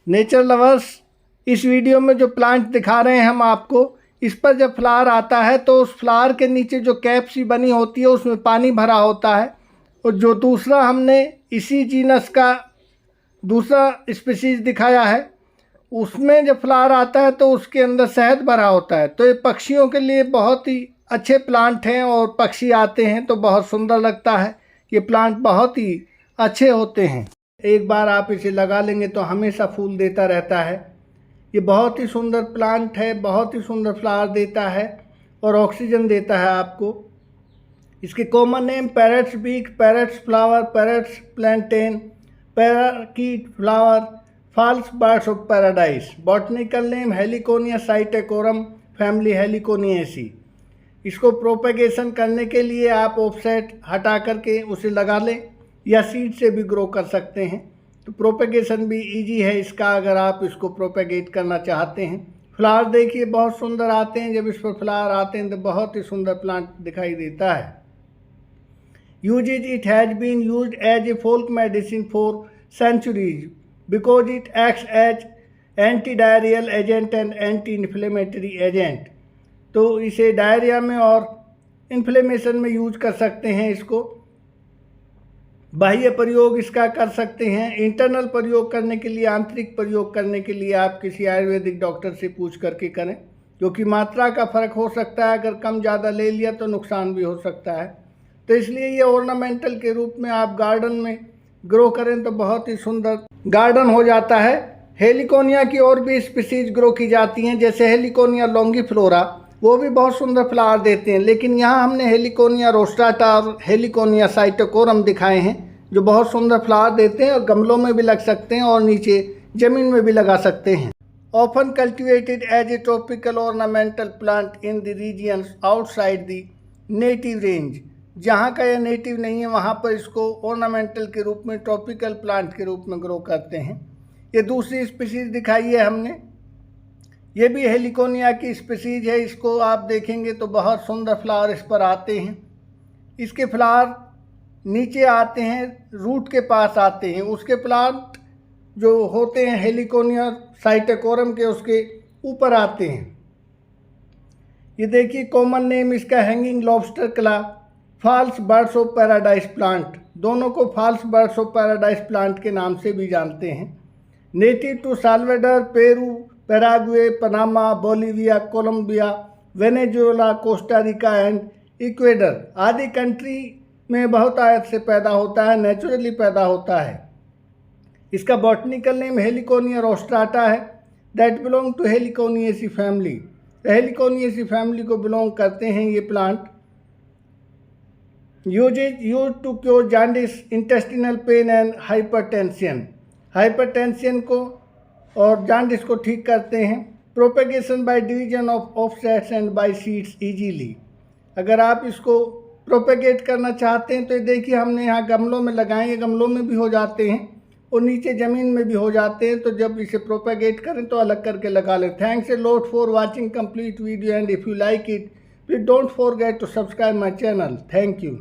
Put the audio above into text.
Nature lovers, इस video में जो प्लांट दिखा रहे हैं हम आपको, इस पर जब फ्लावर आता है तो उस फ्लावर के नीचे जो कैप सी बनी होती है उसमें पानी भरा होता है। और जो दूसरा हमने इसी जीनस का दूसरा स्पीशीज़ दिखाया है उसमें जब फ्लावर आता है तो उसके अंदर शहद भरा होता है। तो ये पक्षियों के लिए बहुत ही अच्छे प्लांट हैं और पक्षी आते हैं तो बहुत सुंदर लगता है। ये प्लांट बहुत ही अच्छे होते हैं। एक बार आप इसे लगा लेंगे तो हमेशा फूल देता रहता है। ये बहुत ही सुंदर प्लांट है, बहुत ही सुंदर फ्लावर देता है और ऑक्सीजन देता है आपको। इसके common name parrot's beak, parrot's flower, parrot's plantain, parakeet flower, false birds of paradise. Botanical name Heliconia psittacorum, family Heliconiaceae. इसको प्रोपेगेशन करने के लिए आप ऑफसेट हटा करके उसे लगा लें या सीड से भी ग्रो कर सकते हैं। तो प्रोपेगेशन भी इजी है इसका, अगर आप इसको प्रोपेगेट करना चाहते हैं। फ्लावर देखिए बहुत सुंदर आते हैं, जब इस पर फ्लावर आते हैं तो बहुत ही सुंदर प्लांट दिखाई देता है। Uses, it has been used as a folk medicine for centuries because it acts as anti diarrheal agent and anti inflammatory agent. तो इसे डायरिया में और इन्फ्लेमेशन में यूज कर सकते हैं। इसको बाह्य प्रयोग इसका कर सकते हैं। इंटरनल प्रयोग करने के लिए, आंतरिक प्रयोग करने के लिए आप किसी आयुर्वेदिक डॉक्टर से पूछ करके करें, क्योंकि मात्रा का फ़र्क हो सकता है। अगर कम ज़्यादा ले लिया तो नुकसान भी हो सकता है। तो इसलिए ये ऑर्नामेंटल के रूप में आप गार्डन में ग्रो करें तो बहुत ही सुंदर गार्डन हो जाता है। हेलिकोनिया की और भी स्पीसीज ग्रो की जाती हैं, जैसे हेलिकोनिया लॉन्गिफ्लोरा, वो भी बहुत सुंदर फ्लावर देते हैं। लेकिन यहाँ हमने हेलिकोनिया रोस्ट्राटा और हेलिकोनिया साइटोकोरम दिखाए हैं जो बहुत सुंदर फ्लावर देते हैं और गमलों में भी लग सकते हैं और नीचे ज़मीन में भी लगा सकते हैं। Often cultivated as a tropical ornamental plant in the regions outside the native range. जहाँ का यह नेटिव नहीं है वहाँ पर इसको ऑर्नामेंटल के रूप में, ट्रॉपिकल प्लांट के रूप में ग्रो करते हैं। ये दूसरी स्पीसीज दिखाई है हमने, ये भी हेलिकोनिया की स्पीसीज है। इसको आप देखेंगे तो बहुत सुंदर फ्लावर इस पर आते हैं। इसके फ्लावर नीचे आते हैं, रूट के पास आते हैं। उसके प्लांट जो होते हैं हेलिकोनिया साइटोकोरम के, उसके ऊपर आते हैं। ये देखिए कॉमन नेम इसका hanging lobster claw, false birds of paradise plant. दोनों को false birds of paradise plant के नाम से भी जानते हैं। Native to Salvador, Peru, Paraguay, Panama, Bolivia, Colombia, Venezuela, Costa Rica and Ecuador आदि कंट्री में बहुत आयत से पैदा होता है, नेचुरली पैदा होता है। इसका बॉटनिकल नेम हेलिकोनिया रोस्ट्राटा है, that belong to Heliconiaceae family. Heliconiaceae family को बिलोंग करते हैं ये plant. Use to cure jaundice, intestinal pain and hypertension. Hypertension को और जॉन्डिस को ठीक करते हैं। Propagation by division of offsets and by seeds easily. अगर आप इसको प्रोपेगेट करना चाहते हैं तो ये देखिए हमने यहाँ गमलों में लगाए, गमलों में भी हो जाते हैं और नीचे ज़मीन में भी हो जाते हैं। तो जब इसे प्रोपेगेट करें तो अलग करके लगा लें। Thanks a lot for watching complete video and if you like it please don't forget to subscribe my channel. Thank you.